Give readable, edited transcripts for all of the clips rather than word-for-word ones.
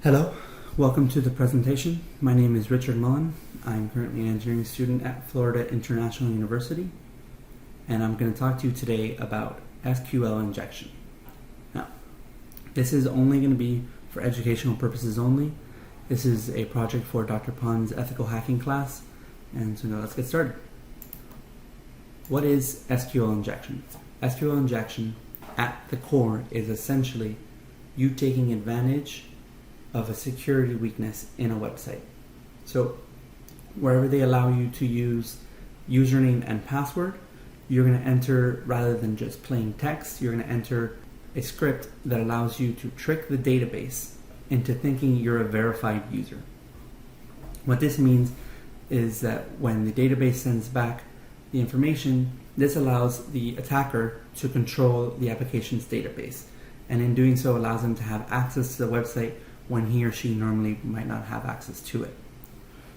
Hello, welcome to the presentation. My name is Richard Mullin. I'm currently an engineering student at Florida International University, and I'm going to talk to you today about SQL injection. Now, this is only going to be for educational purposes only. This is a project for Dr. Pon's ethical hacking class, and so now let's get started. What is SQL injection? SQL injection at the core is essentially you taking advantage of a security weakness in a website. So wherever they allow you to use username and password, you're going to enter, rather than just plain text, you're going to enter a script that allows you to trick the database into thinking you're a verified user. What this means is that when the database sends back the information, this allows the attacker to control the application's database, and in doing so allows them to have access to the website when he or she normally might not have access to it.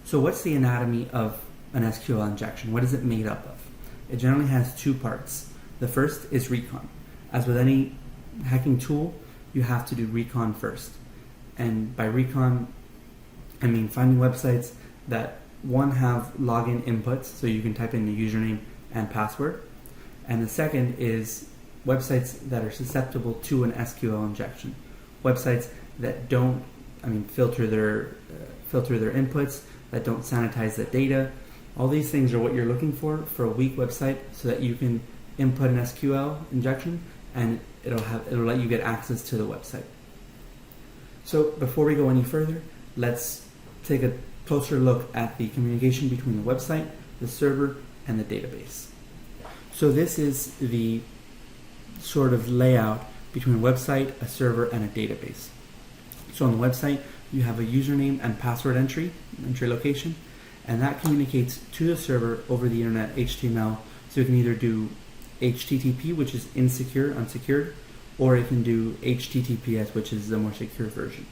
So what's the anatomy of an SQL injection? What is it made up of? It generally has two parts. The first is recon. As with any hacking tool, you have to do recon first. And by recon, I mean finding websites that, one, have login inputs, so you can type in the username and password. And the second is websites that are susceptible to an SQL injection. Websites that don't, filter their inputs, that don't sanitize the data. All these things are what you're looking for a weak website, so that you can input an SQL injection and it'll let you get access to the website. So before we go any further, let's take a closer look at the communication between the website, the server, and the database. So this is the sort of layout between a website, a server, and a database. So on the website, you have a username and password entry location, and that communicates to the server over the internet HTML. So you can either do HTTP, which is insecure, unsecured, or it can do HTTPS, which is the more secure version.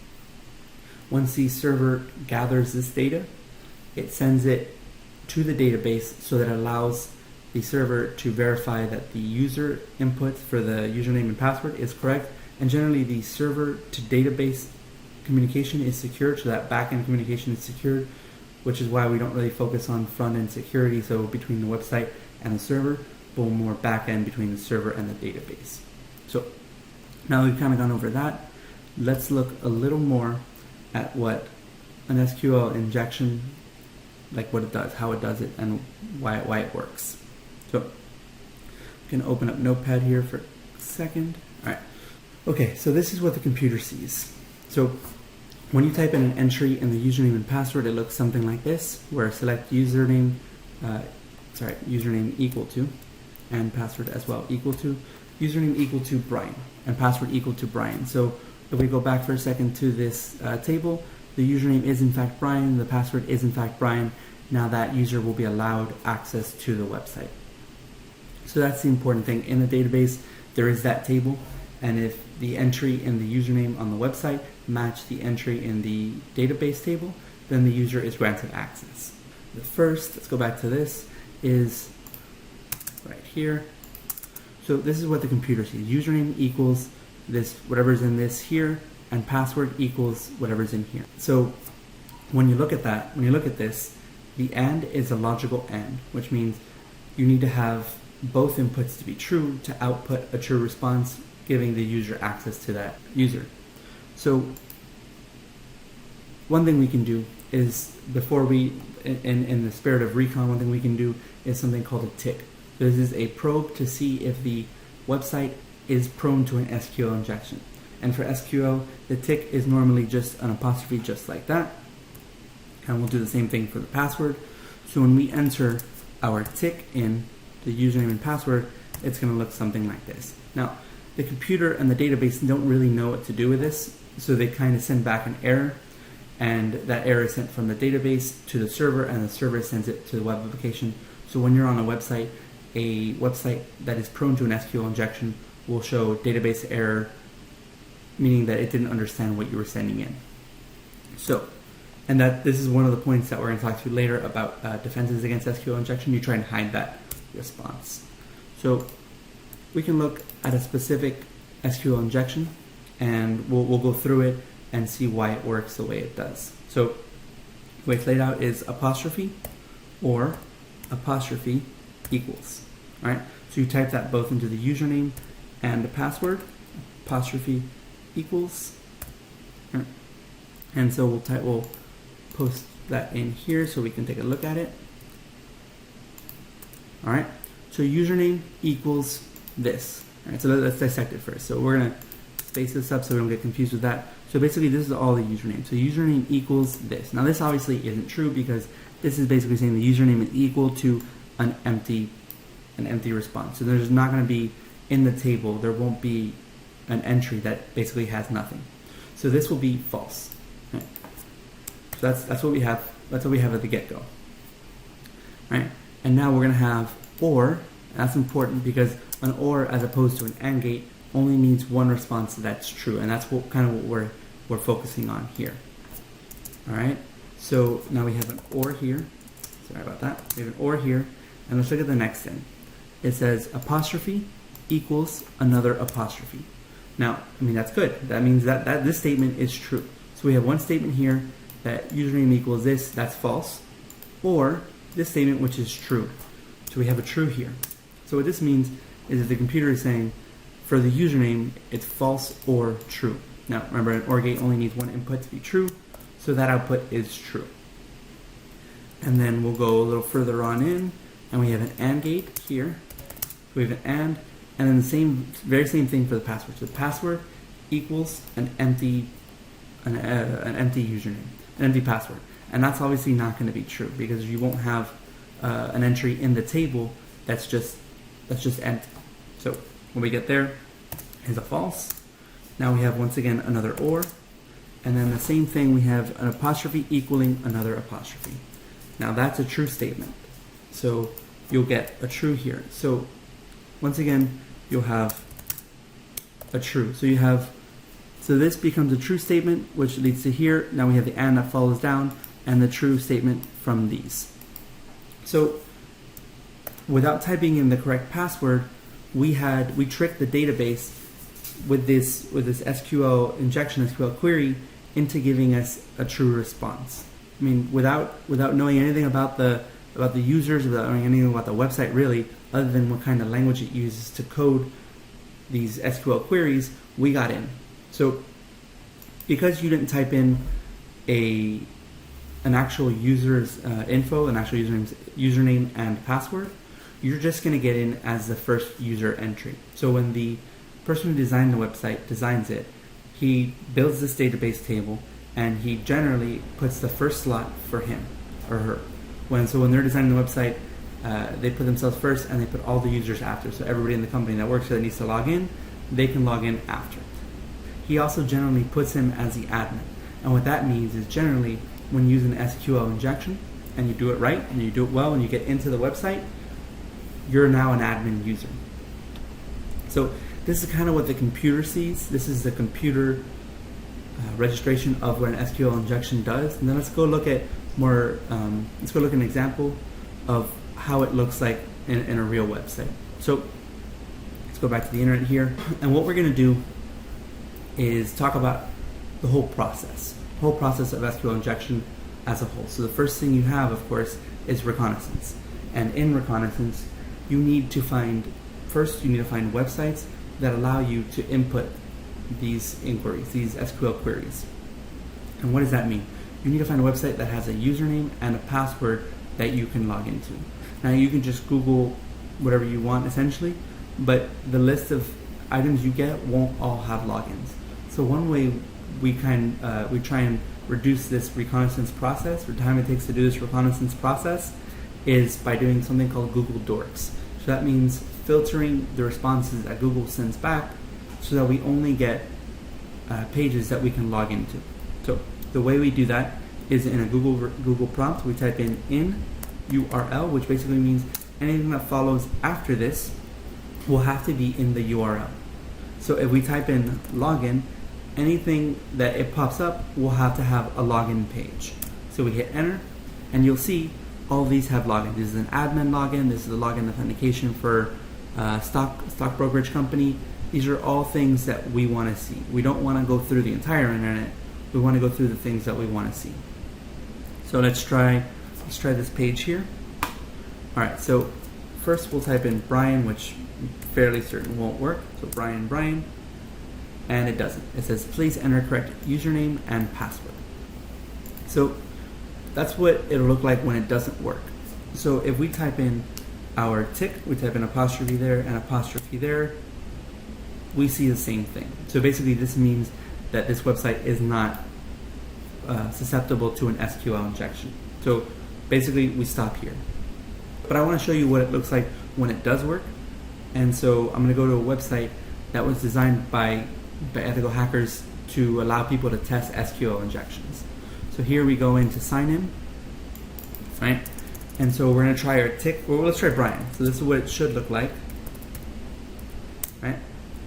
Once the server gathers this data, it sends it to the database, so that it allows the server to verify that the user input for the username and password is correct. And generally the server to database communication is secured, so that back-end communication is secured, which is why we don't really focus on front-end security, so between the website and the server, but more back-end between the server and the database. So now we've kind of gone over that, let's look a little more at what an SQL injection, like what it does, how it does it, and why it works. So we can open up Notepad here for a second. All right. Okay, so this is what the computer sees. So when you type in an entry in the username and password, it looks something like this, where select username equal to, and password as well equal to, username equal to Brian, and password equal to Brian. So if we go back for a second to this table, the username is in fact Brian, the password is in fact Brian. Now that user will be allowed access to the website. So that's the important thing. In the database, there is that table, and if the entry in the username on the website match the entry in the database table, then the user is granted access. The first, let's go back to this, is right here. So this is what the computer sees. Username equals this, whatever's in this here, and password equals whatever's in here. So when you look at that, when you look at this, the AND is a logical AND, which means you need to have both inputs to be true to output a true response, giving the user access to that user. So one thing we can do is, before we, in the spirit of recon, one thing we can do is something called a tick. This is a probe to see if the website is prone to an SQL injection. And for SQL, the tick is normally just an apostrophe, just like that. And we'll do the same thing for the password. So when we enter our tick in the username and password, it's going to look something like this. Now, the computer and the database don't really know what to do with this, so they kind of send back an error, and that error is sent from the database to the server, and the server sends it to the web application. So when you're on a website that is prone to an SQL injection will show database error, meaning that it didn't understand what you were sending in. So, and that this is one of the points that we're going to talk to later about defenses against SQL injection. You try and hide that response. So we can look at a specific SQL injection, and we'll go through it and see why it works the way it does. So the way it's laid out is apostrophe or apostrophe equals. All right. So you type that both into the username and the password. Apostrophe equals. All right. And so we'll post that in here so we can take a look at it. All right. So username equals this. All right. So let's dissect it first. So we're gonna space this up so we don't get confused with that. So basically, this is all the username. So username equals this. Now this obviously isn't true because this is basically saying the username is equal to an empty response. So there's not going to be in the table. There won't be an entry that basically has nothing. So this will be false. Right? So that's what we have. That's what we have at the get-go. Right? And now we're going to have or. That's important because an or, as opposed to an AND gate, only needs one response that's true, and that's what we're focusing on here. All right. So now we have an or here. Sorry about that. We have an or here, and let's look at the next thing. It says apostrophe equals another apostrophe. Now, I mean, that's good. That means that this statement is true. So we have one statement here that username equals this, that's false, or this statement which is true. So we have a true here. So what this means is that the computer is saying for the username, it's false or true. Now, remember, an OR gate only needs one input to be true, so that output is true. And then we'll go a little further on in, and we have an AND gate here. We have an and then the very same thing for the password. So the password equals an empty username, an empty password, and that's obviously not going to be true because you won't have an entry in the table that's just empty. So when we get there is a false. Now we have once again another or, and then the same thing, we have an apostrophe equaling another apostrophe. Now that's a true statement. So you'll get a true here. So once again, you'll have a true. So this becomes a true statement, which leads to here. Now we have the and that follows down, and the true statement from these. So without typing in the correct password, we tricked the database with this SQL injection, SQL query, into giving us a true response. I mean, without knowing anything about the users, without knowing anything about the website really, other than what kind of language it uses to code these SQL queries, we got in. So because you didn't type in an actual user's info, an actual username and password, you're just going to get in as the first user entry. So when the person who designed the website designs it, he builds this database table, and he generally puts the first slot for him or her. So when they're designing the website, they put themselves first, and they put all the users after. So everybody in the company that works here that needs to log in, they can log in after. He also generally puts him as the admin. And what that means is generally when you use an SQL injection, and you do it right, and you do it well, and you get into the website, you're now an admin user. So this is kind of what the computer sees. This is the computer registration of what an SQL injection does. And then let's go look at an example of how it looks like in a real website. So let's go back to the internet here. And what we're going to do is talk about the whole process of SQL injection as a whole. So the first thing you have, of course, is reconnaissance. And in reconnaissance, you need to find websites that allow you to input these inquiries, these SQL queries. And what does that mean? You need to find a website that has a username and a password that you can log into. Now you can just Google whatever you want essentially, but the list of items you get won't all have logins. So one way we try and reduce this reconnaissance process, or time it takes to do this reconnaissance process, is by doing something called Google Dorks. So that means filtering the responses that Google sends back so that we only get pages that we can log into. So the way we do that is in a Google prompt. We type in URL, which basically means anything that follows after this will have to be in the URL. So if we type in login, anything that it pops up will have to have a login page. So we hit enter, and you'll see all of these have login. This is an admin login. This is the login authentication for stock brokerage company. These are all things that we want to see. We don't want to go through the entire internet. we want to go through the things that we want to see. So let's try this page here. All right, so first we'll type in Brian, which I'm fairly certain won't work. So Brian, and it doesn't. It says please enter correct username and password. So that's what it'll look like when it doesn't work. So if we type in our tick, we type in apostrophe there and apostrophe there, we see the same thing. So basically this means that this website is not susceptible to an SQL injection. So basically we stop here. But I want to show you what it looks like when it does work. And so I'm going to go to a website that was designed by ethical hackers to allow people to test SQL injections. So here we go into sign in, right? And so we're going to try our tick. Well, let's try Brian. So this is what it should look like, right?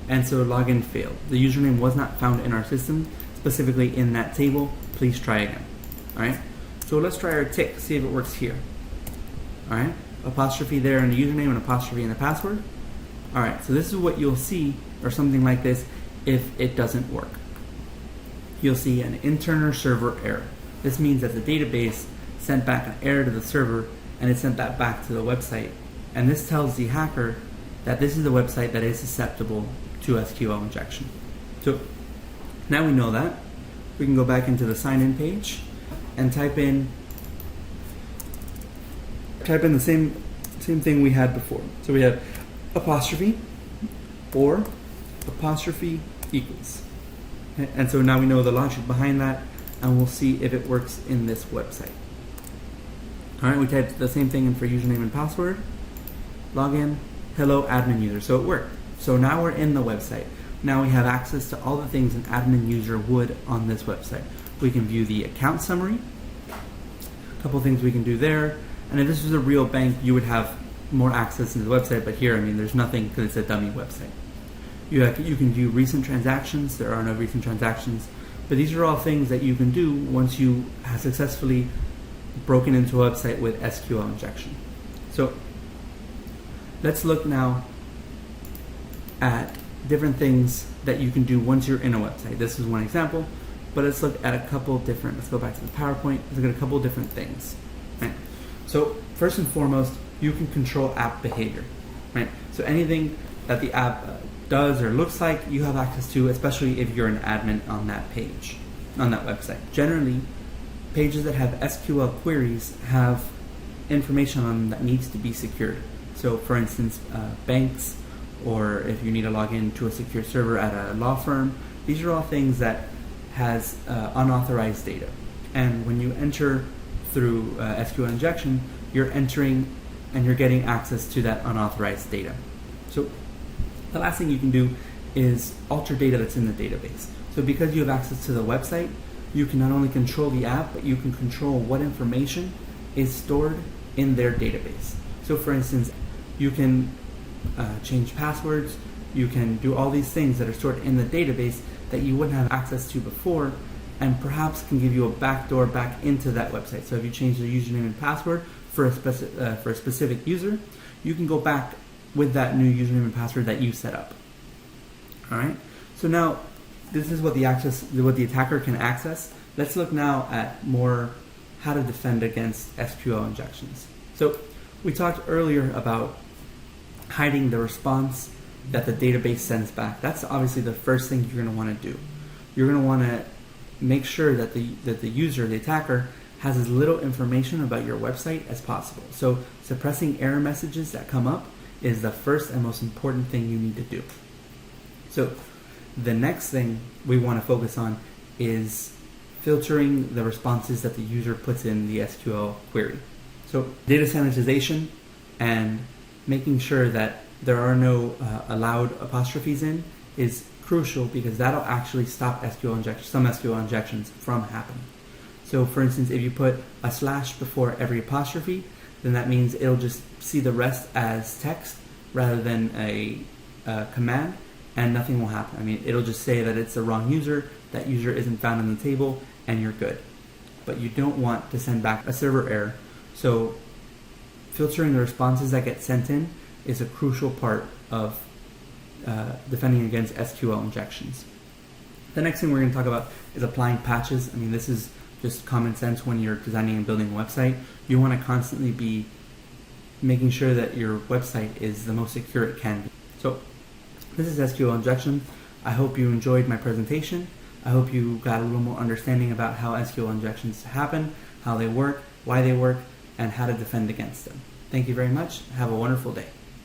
And so login failed. The username was not found in our system, specifically in that table. Please try again. All right. So let's try our tick. See if it works here. All right. Apostrophe there in the username and apostrophe in the password. All right. So this is what you'll see, or something like this, if it doesn't work. You'll see an internal server error. This means that the database sent back an error to the server, and it sent that back to the website. And this tells the hacker that this is the website that is susceptible to SQL injection. So now we know that. We can go back into the sign-in page and type in the same thing we had before. So we have apostrophe or apostrophe equals. Okay? And so now we know the logic behind that, and we'll see if it works in this website. All right, we typed the same thing in for username and password. Login, hello admin user. So it worked. So now we're in the website. Now we have access to all the things an admin user would on this website. We can view the account summary. A couple things we can do there. And if this was a real bank, you would have more access to the website. But here, I mean, there's nothing because it's a dummy website. You can view recent transactions. There are no recent transactions. But these are all things that you can do once you have successfully broken into a website with SQL injection. So let's look now at different things that you can do once you're in a website. This is one example, but let's look at a couple different, let's go back to the PowerPoint, let's look at a couple different things. Right? So first and foremost, you can control app behavior. Right? So anything that the app does or looks like, you have access to, especially if you're an admin on that page, on that website. Generally, pages that have SQL queries have information on them that needs to be secured. So for instance, banks, or if you need to log in to a secure server at a law firm, these are all things that has unauthorized data. And when you enter through SQL injection, you're entering and you're getting access to that unauthorized data. So the last thing you can do is alter data that's in the database. So because you have access to the website, you can not only control the app, but you can control what information is stored in their database. So for instance, you can change passwords, you can do all these things that are stored in the database that you wouldn't have access to before, and perhaps can give you a backdoor back into that website. So if you change the username and password for a specific user, you can go back with that new username and password that you set up. All right. So now this is what the attacker can access. Let's look now at more how to defend against SQL injections. So we talked earlier about hiding the response that the database sends back. That's obviously the first thing you're going to want to do. You're going to want to make sure that the user, the attacker, has as little information about your website as possible. So suppressing error messages that come up is the first and most important thing you need to do. So the next thing we want to focus on is filtering the responses that the user puts in the SQL query. So data sanitization and making sure that there are no allowed apostrophes in is crucial, because that'll actually stop some SQL injections from happening. So for instance, if you put a slash before every apostrophe, then that means it'll just see the rest as text rather than a command, and nothing will happen. I mean, it'll just say that it's the wrong user, that user isn't found in the table, and you're good. But you don't want to send back a server error. So filtering the responses that get sent in is a crucial part of defending against SQL injections. The next thing we're going to talk about is applying patches. I mean, this is just common sense when you're designing and building a website. You want to constantly be making sure that your website is the most secure it can be. So this is SQL injection. I hope you enjoyed my presentation. I hope you got a little more understanding about how SQL injections happen, how they work, why they work, and how to defend against them. Thank you very much. Have a wonderful day.